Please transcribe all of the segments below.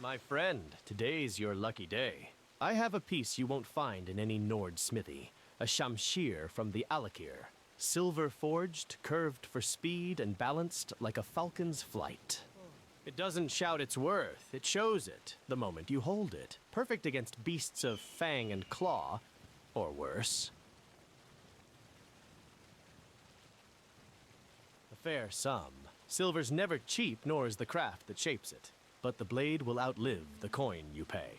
My friend, today's your lucky day. I have a piece you won't find in any Nord smithy. A shamshir from the Alakir. Silver forged, curved for speed, and balanced like a falcon's flight. It doesn't shout its worth, it shows it the moment you hold it. Perfect against beasts of fang and claw, or worse. A fair sum. Silver's never cheap, nor is the craft that shapes it. But the blade will outlive the coin you pay.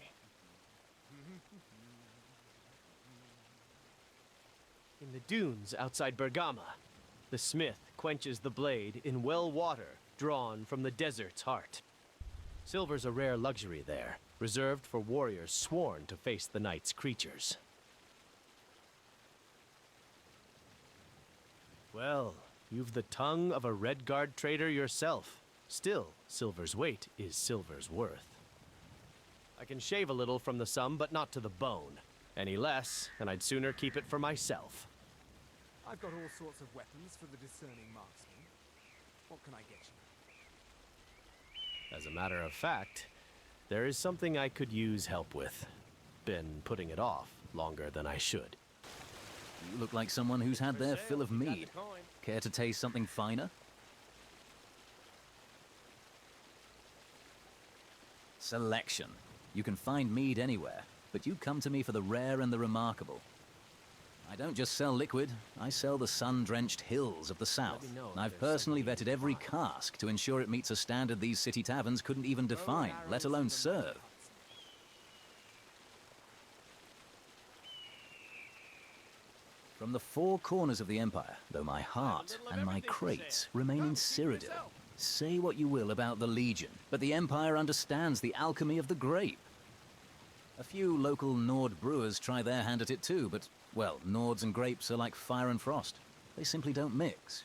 In the dunes outside Bergama, the smith quenches the blade in well water drawn from the desert's heart. Silver's a rare luxury there, reserved for warriors sworn to face the night's creatures. Well, you've the tongue of a Redguard trader yourself. Still, silver's weight is silver's worth. I can shave a little from the sum, but not to the bone. Any less, and I'd sooner keep it for myself. I've got all sorts of weapons for the discerning marksman. What can I get you? As a matter of fact, there is something I could use help with. Been putting it off longer than I should. You look like someone who's had their fill of mead. Care to taste something finer? Selection. You can find mead anywhere, but you come to me for the rare and the remarkable. I don't just sell liquid, I sell the sun-drenched hills of the south. And I've personally vetted every cask to ensure it meets a standard these city taverns couldn't even define, let alone serve. From the four corners of the Empire, though my heart and my crates remain in Cyrodiil. Say what you will about the Legion, but the Empire understands the alchemy of the grape. A few local Nord brewers try their hand at it too, but, well, Nords and grapes are like fire and frost. They simply don't mix.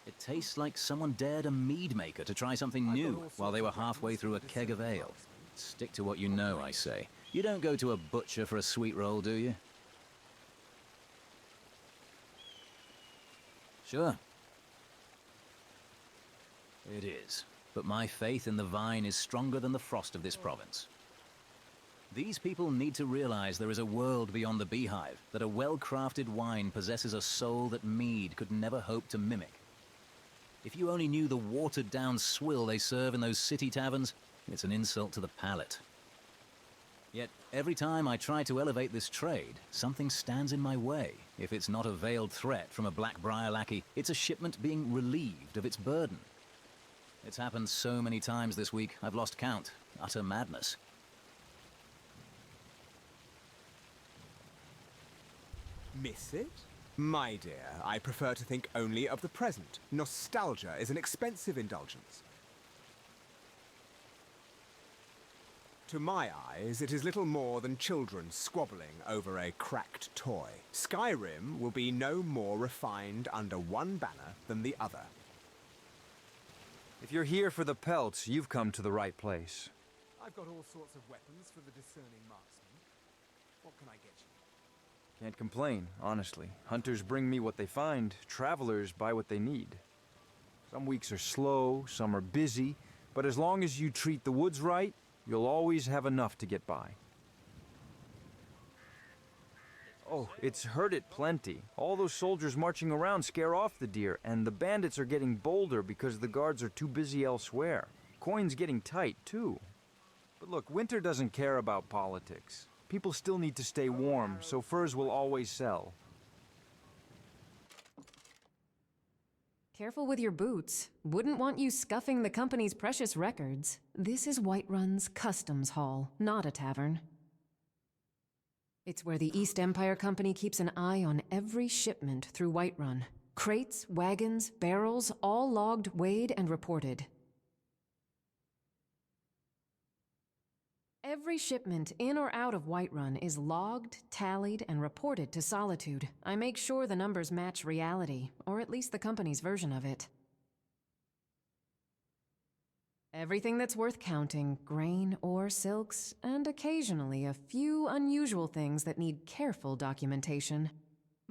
It tastes like someone dared a mead maker to try something new while they were halfway through a keg of ale. Stick to what you know, I say. You don't go to a butcher for a sweet roll, do you? Sure. It is. But my faith in the vine is stronger than the frost of this province. These people need to realize there is a world beyond the beehive, that a well-crafted wine possesses a soul that mead could never hope to mimic. If you only knew the watered-down swill they serve in those city taverns, it's an insult to the palate. Yet, every time I try to elevate this trade, something stands in my way. If it's not a veiled threat from a Blackbriar lackey, it's a shipment being relieved of its burden. It's happened so many times this week, I've lost count. Utter madness. Miss it? My dear, I prefer to think only of the present. Nostalgia is an expensive indulgence. To my eyes, it is little more than children squabbling over a cracked toy. Skyrim will be no more refined under one banner than the other. If you're here for the pelts, you've come to the right place. I've got all sorts of weapons for the discerning marksman. What can I get you? Can't complain, honestly. Hunters bring me what they find, travelers buy what they need. Some weeks are slow, some are busy, but as long as you treat the woods right, you'll always have enough to get by. Oh, it's hurt it plenty. All those soldiers marching around scare off the deer, and the bandits are getting bolder because the guards are too busy elsewhere. Coin's getting tight, too. But look, winter doesn't care about politics. People still need to stay warm, so furs will always sell. Careful with your boots. Wouldn't want you scuffing the company's precious records. This is Whiterun's customs hall, not a tavern. It's where the East Empire Company keeps an eye on every shipment through Whiterun. Crates, wagons, barrels, all logged, weighed, and reported. Every shipment in or out of Whiterun is logged, tallied, and reported to Solitude. I make sure the numbers match reality, or at least the company's version of it. Everything that's worth counting, grain, ore, silks, and occasionally a few unusual things that need careful documentation.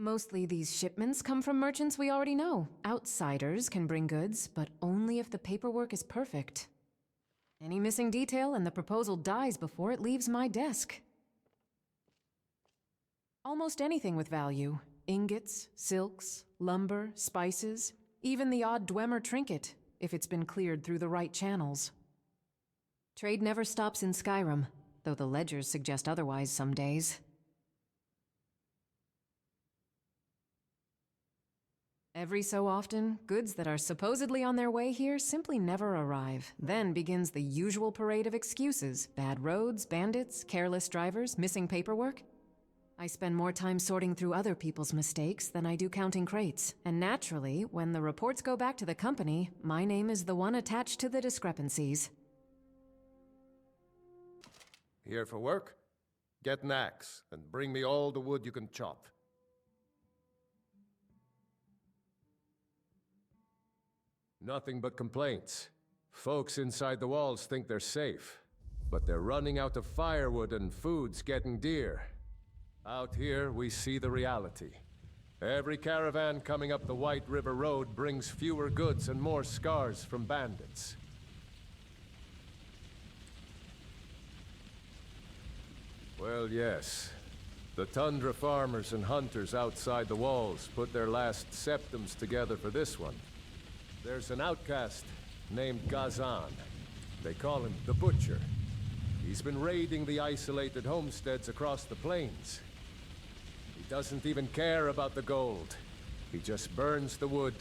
Mostly these shipments come from merchants we already know. Outsiders can bring goods, but only if the paperwork is perfect. Any missing detail and the proposal dies before it leaves my desk. Almost anything with value. Ingots, silks, lumber, spices, even the odd Dwemer trinket, if it's been cleared through the right channels. Trade never stops in Skyrim, though the ledgers suggest otherwise some days. Every so often, goods that are supposedly on their way here simply never arrive. Then begins the usual parade of excuses: bad roads, bandits, careless drivers, missing paperwork. I spend more time sorting through other people's mistakes than I do counting crates. And naturally, when the reports go back to the company, my name is the one attached to the discrepancies. Here for work? Get an axe and bring me all the wood you can chop. Nothing but complaints. Folks inside the walls think they're safe, but they're running out of firewood and food's getting dear. Out here, we see the reality. Every caravan coming up the White River Road brings fewer goods and more scars from bandits. Well, yes. The tundra farmers and hunters outside the walls put their last septums together for this one. There's an outcast named Gazan. They call him the Butcher. He's been raiding the isolated homesteads across the plains. He doesn't even care about the gold. He just burns the wood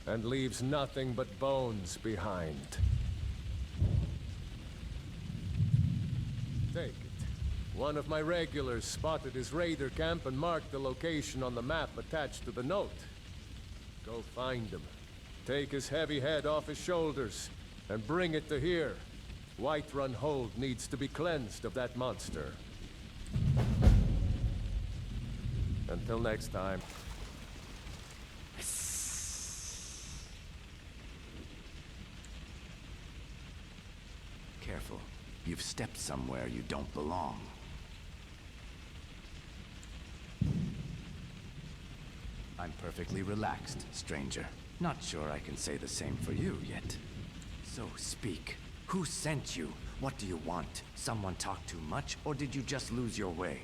and leaves nothing but bones behind. Take it. One of my regulars spotted his raider camp and marked the location on the map attached to the note. Go find him. Take his heavy head off his shoulders and bring it to here. Whiterun Hold needs to be cleansed of that monster. Until next time. Careful. You've stepped somewhere you don't belong. I'm perfectly relaxed, stranger. Not sure I can say the same for you yet. So speak. Who sent you? What do you want? Someone talk too much, or did you just lose your way?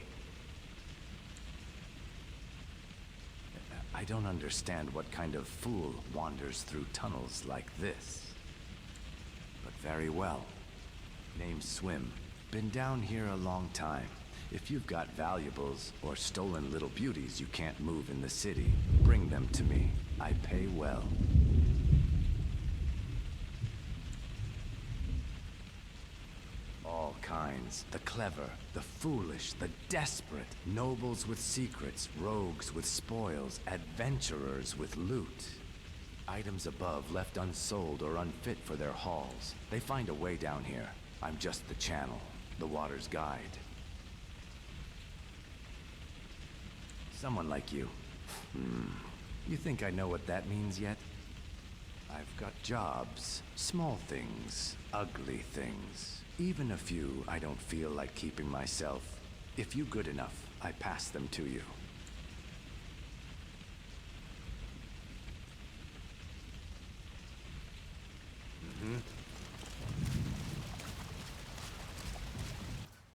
I don't understand what kind of fool wanders through tunnels like this. But very well. Name's Swim. Been down here a long time. If you've got valuables or stolen little beauties you can't move in the city, bring them to me. I pay well. All kinds. The clever, the foolish, the desperate. Nobles with secrets, rogues with spoils, adventurers with loot. Items above left unsold or unfit for their hauls. They find a way down here. I'm just the channel, the water's guide. Someone like you. You think I know what that means yet? I've got jobs, small things, ugly things. Even a few I don't feel like keeping myself. If you're good enough, I pass them to you. Mm-hmm.